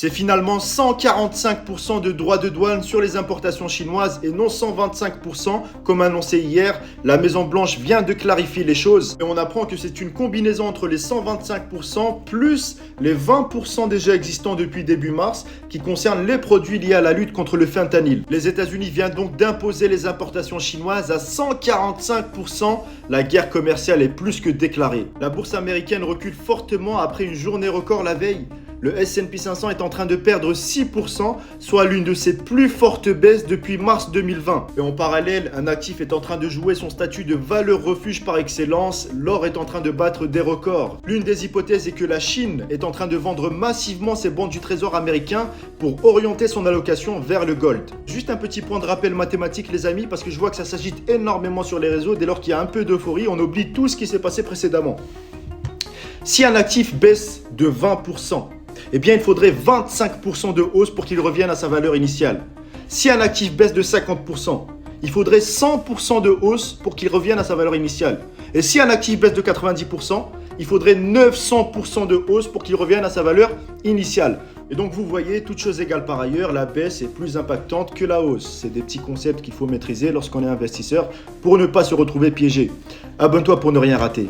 C'est finalement 145% de droits de douane sur les importations chinoises et non 125% comme annoncé hier. La Maison Blanche vient de clarifier les choses et on apprend que c'est une combinaison entre les 125% plus les 20% déjà existants depuis début mars qui concernent les produits liés à la lutte contre le fentanyl. Les États-Unis viennent donc d'imposer les importations chinoises à 145%. La guerre commerciale est plus que déclarée. La bourse américaine recule fortement après une journée record la veille. Le S&P 500 est en train de perdre 6%, soit l'une de ses plus fortes baisses depuis mars 2020. Et en parallèle, un actif est en train de jouer son statut de valeur refuge par excellence. L'or est en train de battre des records. L'une des hypothèses est que la Chine est en train de vendre massivement ses bons du trésor américain pour orienter son allocation vers le gold. Juste un petit point de rappel mathématique les amis, parce que je vois que ça s'agite énormément sur les réseaux. Dès lors qu'il y a un peu d'euphorie, on oublie tout ce qui s'est passé précédemment. Si un actif baisse de 20%, eh bien, il faudrait 25% de hausse pour qu'il revienne à sa valeur initiale. Si un actif baisse de 50%, il faudrait 100% de hausse pour qu'il revienne à sa valeur initiale. Et si un actif baisse de 90%, il faudrait 900% de hausse pour qu'il revienne à sa valeur initiale. Et donc, vous voyez, toutes choses égales par ailleurs, la baisse est plus impactante que la hausse. C'est des petits concepts qu'il faut maîtriser lorsqu'on est investisseur pour ne pas se retrouver piégé. Abonne-toi pour ne rien rater.